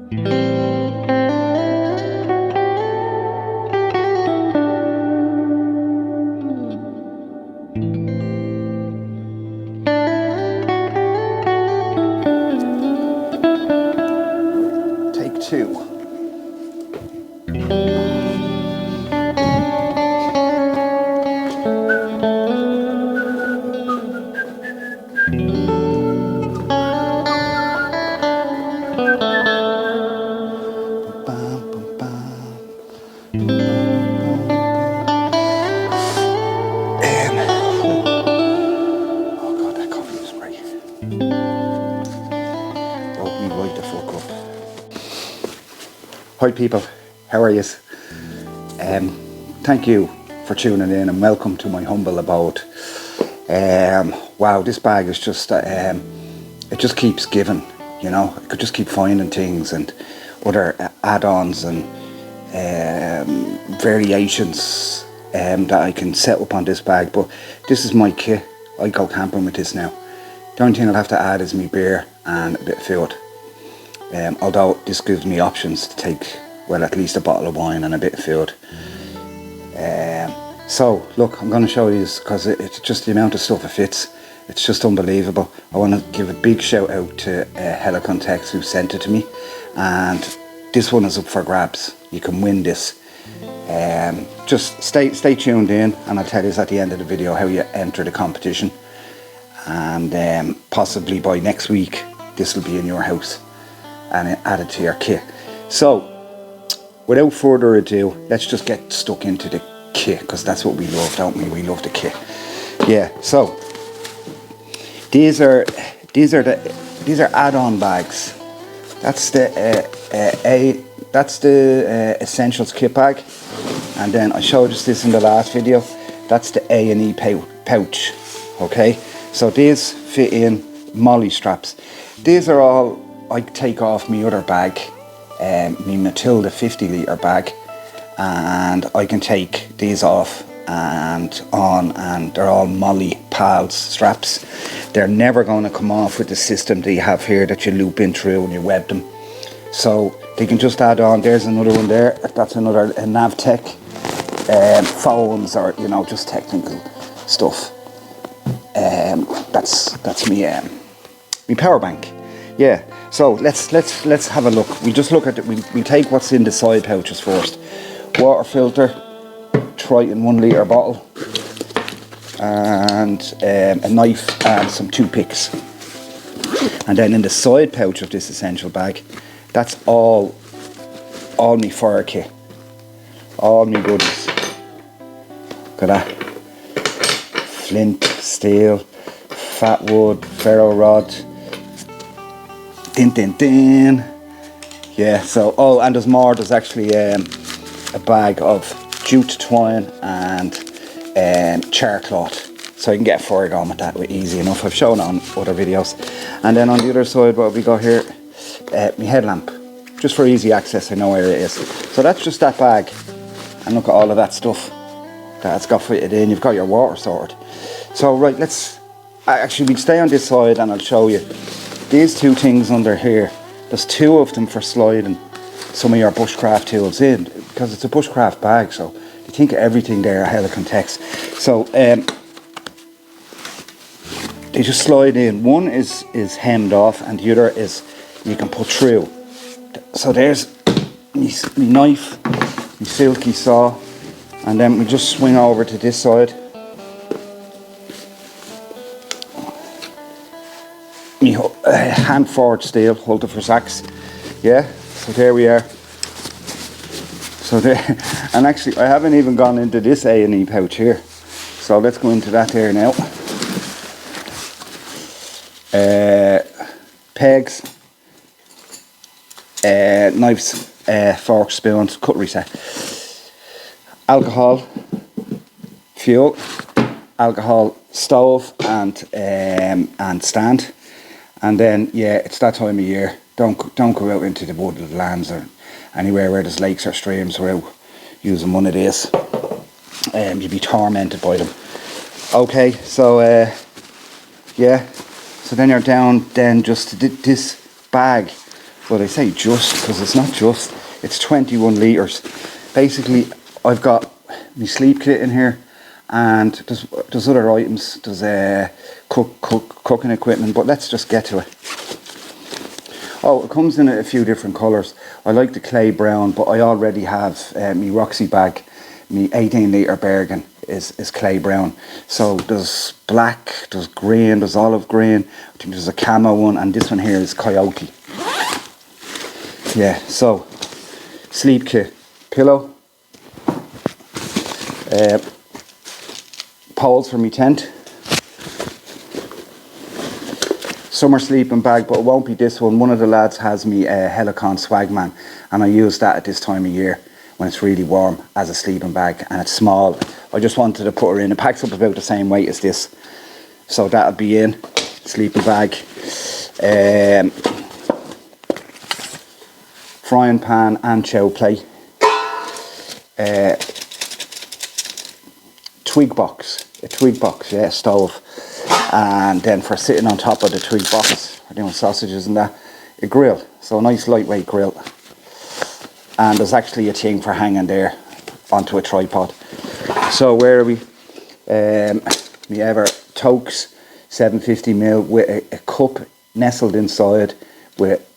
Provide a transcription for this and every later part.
Take two. Oh god, that coffee is great. Woke me right the fuck up. Hi people, how are yous? Thank you for tuning in and welcome to my humble abode. Wow, this bag is just, it just keeps giving, you know. I could just keep finding things and other add-ons and variations that I can set up on this bag, but this is my kit. I go camping with this now. The only thing I'll have to add is my beer and a bit of food. Although this gives me options to take, well, at least a bottle of wine and a bit of food. So look, I'm going to show you this because it's just the amount of stuff it fits. It's just unbelievable. I want to give a big shout out to Helikon Tex who sent it to me, and this one is up for grabs. You can win this. Just stay tuned in, and I'll tell you at the end of the video how you enter the competition, and possibly by next week this will be in your house and added to your kit. So without further ado, let's just get stuck into the kit, because that's what we love, don't we? We love the kit. Yeah, so these are add-on bags. That's the essentials kit bag, and then I showed us this in the last video. That's the A&E pouch. Okay, so these fit in molly straps. These are all I take off my other bag, my Matilda 50 litre bag, and I can take these off and on, and they're all molly pals straps. They're never going to come off with the system that you have here that you loop in through and you web them. So they can just add on. There's another one there. That's another Navtech phones, or you know, just technical stuff. That's me power bank. Yeah. So let's have a look. We just look at it. We take what's in the side pouches first. Water filter, Triton 1 litre bottle, and a knife and some toothpicks. And then in the side pouch of this essential bag, that's all me fire kit, all me goodies. Look at that. Flint, steel, fat wood, ferro rod. Din din din. Yeah, so, oh, and there's more. There's actually a bag of jute twine and char cloth, so you can get a fire going with that easy enough. I've shown on other videos. And then on the other side, what have we got here? My headlamp, just for easy access. I know where it is. So that's just that bag, and look at all of that stuff that's got fitted in. You've got your water sorted. So right, let's actually, we'll stay on this side and I'll show you these two things under here. There's two of them for sliding some of your bushcraft tools in, because it's a bushcraft bag, so you think of everything there at Helikon Tex. So they just slide in. One is hemmed off and the other is you can put through. So there's my knife, my silky saw, and then we just swing over to this side. My hand forged steel holder for sacks. Yeah, so there we are. So there, and actually I haven't even gone into this A&E pouch here, so let's go into that there now. Pegs, knives, forks, spoons, cutlery set, alcohol, fuel, alcohol stove, and stand. And then, yeah, it's that time of year. Don't go out into the woodlands or anywhere where there's lakes or streams without using one of these. You'd be tormented by them. Okay, so yeah, so then you're down then just to this bag Well, they say just, because it's not just. It's 21 litres. Basically, I've got my sleep kit in here, and there's other items. There's cooking equipment, but let's just get to it. Oh, it comes in a few different colours. I like the clay brown, but I already have my Roxy bag. My 18 litre Bergen is clay brown. So there's black, there's green, there's olive green. I think there's a camo one, and this one here is coyote. Yeah, so sleep kit, pillow, poles for my tent, summer sleeping bag, but it won't be this one. One of the lads has me Helikon Swagman, and I use that at this time of year when it's really warm as a sleeping bag, and it's small. I just wanted to put her in. It packs up about the same weight as this, so that'll be in sleeping bag. Frying pan and chow plate. A twig box, yeah, stove. And then for sitting on top of the twig box, for doing sausages and that, a grill. So a nice lightweight grill. And there's actually a thing for hanging there onto a tripod. So where are we? We have our Tex 750ml with a cup nestled inside with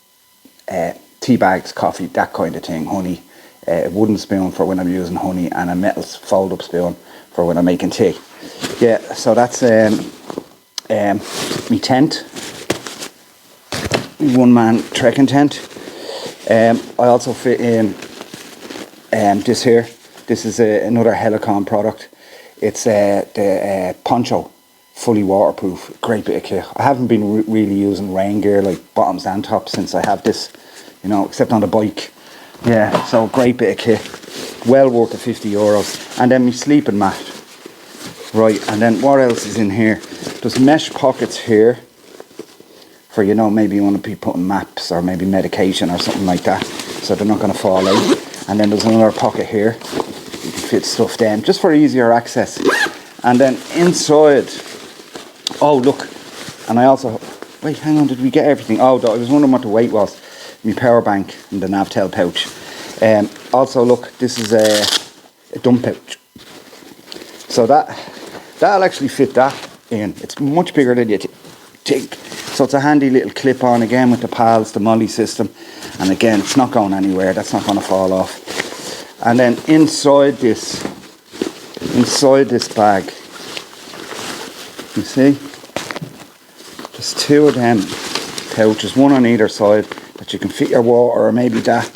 tea bags, coffee, that kind of thing, honey, a wooden spoon for when I'm using honey, and a metal fold-up spoon for when I'm making tea. Yeah, so that's my tent, my one-man trekking tent. I also fit in this here. This is another Helikon product. It's the poncho, fully waterproof, great bit of kit. I haven't been really using rain gear like bottoms and tops since I have this, you know, except on the bike. Yeah, so great bit of kit, well worth the €50. And then my sleeping mat. Right, and then what else is in here? There's mesh pockets here for, you know, maybe you want to be putting maps or maybe medication or something like that, so they're not going to fall out. And then there's another pocket here, you can fit stuff down just for easier access. And then inside, oh look, and I also, wait, hang on, did we get everything? Oh, I was wondering what the weight was. My power bank in the Navtel pouch. Also look, this is a dump pouch, so that'll actually fit that in. It's much bigger than you think, so it's a handy little clip on again with the pals, the molly system, and again it's not going anywhere, that's not going to fall off. And then inside this bag, you see there's two of them pouches, one on either side, that you can fit your water or maybe that.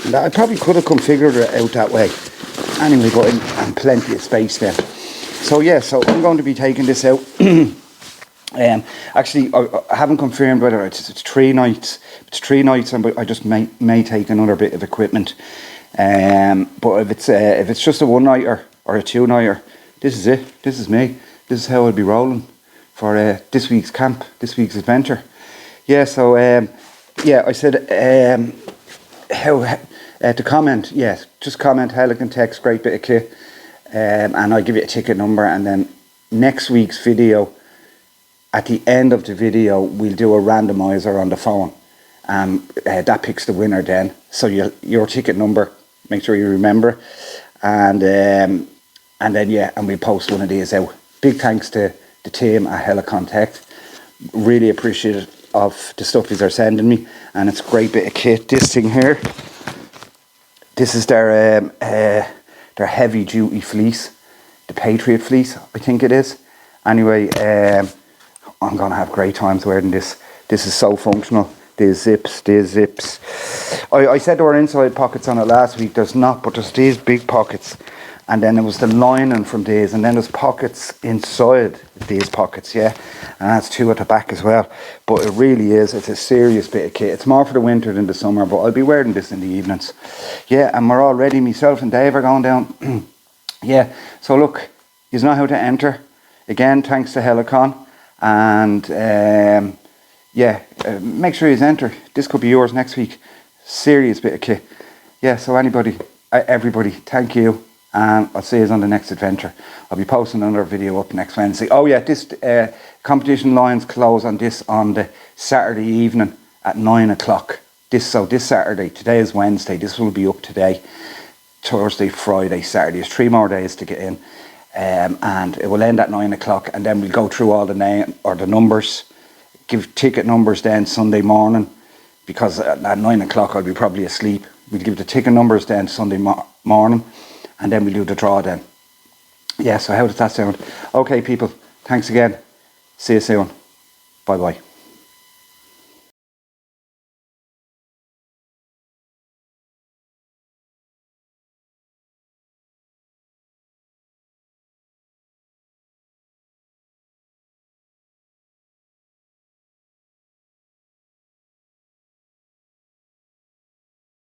And that I probably could have configured it out that way anyway, but and plenty of space there. So yeah, so I'm going to be taking this out. Actually, I haven't confirmed whether it's 3 nights. It's 3 nights, and I just may take another bit of equipment. But if it's just a 1-nighter or a 2-nighter, this is it. This is me. This is how I'll be rolling for this week's camp, this week's adventure. Yeah. So yeah, I said to comment. Yes, just comment Helikon Tex, great bit of kit. And I'll give you a ticket number, and then next week's video, at the end of the video, we'll do a randomizer on the phone, and that picks the winner then. So your ticket number, make sure you remember, and then yeah, and we'll post one of these out. Big thanks to the team at Helikon Tex. Really appreciative of the stuff they're sending me, and it's a great bit of kit. This thing here, this is their heavy duty fleece, the Patriot fleece, I think it is. Anyway, I'm gonna have great times wearing this. This is so functional. These zips. I said there were inside pockets on it last week. There's not, but there's these big pockets, and then there was the lining from these, and then there's pockets inside these pockets, yeah, and that's 2 at the back as well. But it really is, it's a serious bit of kit. It's more for the winter than the summer, but I'll be wearing this in the evenings. Yeah, and we're all ready. Myself and Dave are going down. Yeah, so look, you know how to enter. Again, thanks to Helikon, and yeah, make sure you enter. This could be yours next week. Serious bit of kit. Yeah, so everybody, thank you, and I'll see you on the next adventure. I'll be posting another video up next Wednesday. Oh yeah, this competition lines close on this on the Saturday evening at 9 o'clock. So this Saturday, today is Wednesday, this will be up today. Thursday, Friday, Saturday. There's 3 more days to get in. And it will end at 9 o'clock, and then we'll go through all the numbers, give ticket numbers then Sunday morning, because at 9 o'clock I'll be probably asleep. We'll give the ticket numbers then Sunday morning, and then we'll do the draw then. Yeah, so how does that sound? Okay, people, thanks again. See you soon. Bye bye.